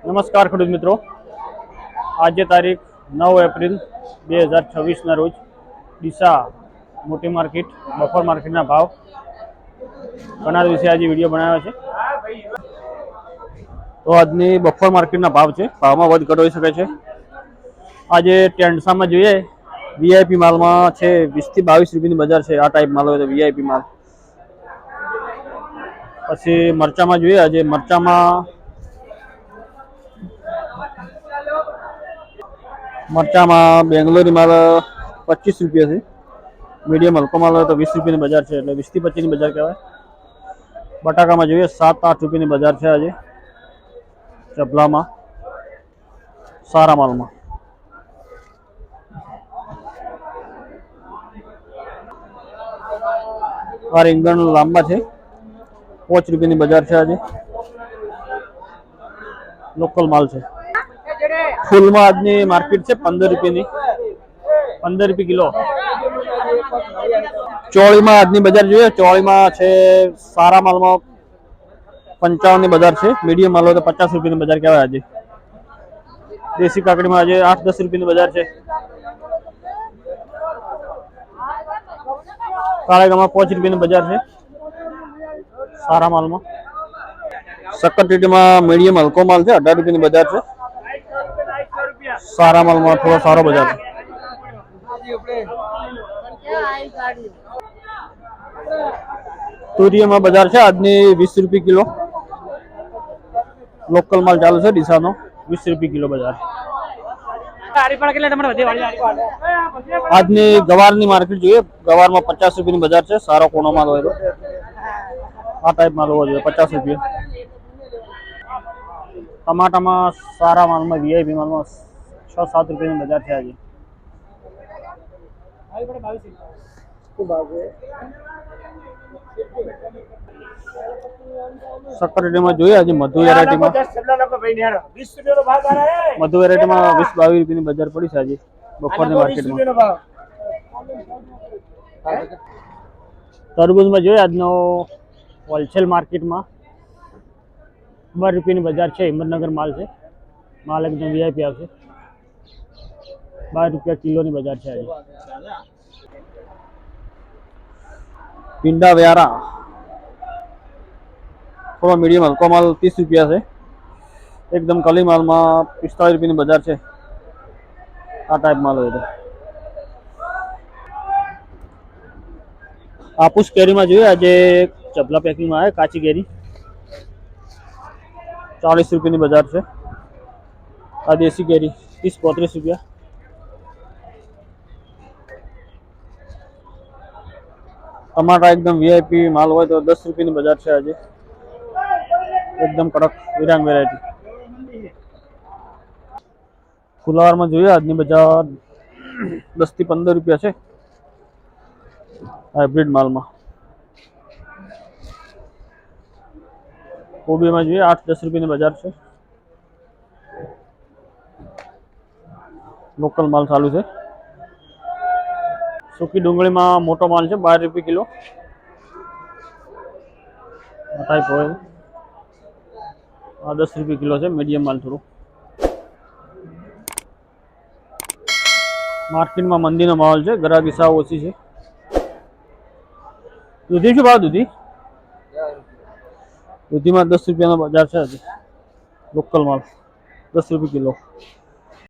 નમસ્કાર ખેડૂત મિત્રો, આજે તારીખ 9 એપ્રિલ 2026ના રોજ ડીસા મોટી માર્કેટ બફર માર્કેટના ભાવ ઘણા દિવસે આજે વિડીયો બનાવ્યો છે। તો આજની બફર માર્કેટના ભાવ છે, ભાવમાં વધ ઘટ હોઈ શકે છે। આજે ટેન્ડસામાં જોઈએ વીઆઈપી માલમાં છે 20 થી 22 રૂપિયાની બજાર છે। આ ટાઈપ માલ હોય તો વીઆઈપી માલ। પછી મરચામાં જોઈએ, આજે મરચામાં બેંગ્લોરી માલ 25 રૂપિયા છે। મીડિયમ હલકો માલ હોય તો 20 રૂપિયાની બજાર છે, એટલે 20 થી 25ની બજાર કહેવાય। બટાકામાં જોઈએ 7-8 રૂપિયાની બજાર છે આજે ચપલામાં, સારા માલમાં। આ રીંગણ લાંબા છે, 5 રૂપિયાની બજાર છે આજે, લોકલ માલ છે। ફૂલમાં આજની માર્કેટ છે 15 રૂપિયાની, 15 રૂપિયા કિલો। ચોળીમાં આજની બજાર જોઈએ, ચોળીમાં છે સારા માલમાં 55ની બજાર છે, મીડિયમ માલ હોય તો 50 રૂપિયાની બજાર કહેવાય આજે। દેશી કાકડીમાં આજે 8-10 રૂપિયાની બજાર છે। કાળેગામાં 5 રૂપિયાની બજાર છે સારા માલમાં। સક્કરટેટીમાં મીડિયમ હલકો માલ છે 18 રૂપિયાની બજાર છે, સારા માલમાં થોડો સારો બજાર છે। તુરિયામાં બજાર છે આજની 20 રૂપિયા કિલો, લોકલ માલ ચાલુ છે ડીસાનો, 20 રૂપિયા કિલો બજાર। આજની ગવારની માર્કેટ જોઈએ, ગવારમાં 50 રૂપિયાની બજાર છે, સારો કોનો માલ હોય તો। આ ટાઈપ માલ હોવો જોઈએ 50 રૂપિયા। ટમાટામાં સારા માલમાં વીઆઈપી માલમાં 6-7 રૂપિયાની બજાર છે આજે। સક્કરટેટીમાં જોઈએ આજે મધુ વેરાયટીમાં 20-22 રૂપિયાની બજાર પડી છે આજે બપોરની માર્કેટમાં। તરબૂજમાં જોઈએ આજનો હોલસેલ માર્કેટમાં 12 રૂપિયાની બજાર છે, હિંમતનગર માલ છે, માલ એકદમ વીઆઈપી આવશે। 12 રૂપિયા કિલોની બજાર છે આજે। ભીંડા વ્યારા થોડો મીડિયમ હલકો માલ 30 રૂપિયા છે, એકદમ કલી માલમાં 45 રૂપિયાની બજાર છે। આ ટાઈપ માલ હોય તો। હાપુસ કેરીમાં જોઈએ આજે ચપલા પેકિંગમાં આવે કાચી કેરી 40 રૂપિયાની બજાર છે। આ દેશી કેરી 30-35 રૂપિયા। ટમાટા એકદમ વીઆઈપી માલ હોય તો 10 રૂપિયાની બજાર છે આજે, એકદમ કડક વિરાંગ વેરાયટી। ફુલાવરમાં જોઈએ આજની બજાર 10 થી 15 રૂપિયા છે હાઇબ્રિડ માલમાં। કોબીમાં જોઈએ 8-10 રૂપિયાની બજાર છે, લોકલ માલ ચાલુ છે। સૂકી ડુંગળીમાં મોટો માલ છે 12 રૂપિયા કિલો, ટાઈપ હોય 10 રૂપિયા કિલો છે, મીડિયમ માલ થોડું। માર્કેટમાં મંદીનો માહોલ છે, ગ્રાહકી સાવ ઓછી છે। દૂધી શું ભાવ? દૂધીમાં 10 રૂપિયાનો બજાર છે આજે, લોકલ માલ 10 રૂપિયા કિલો।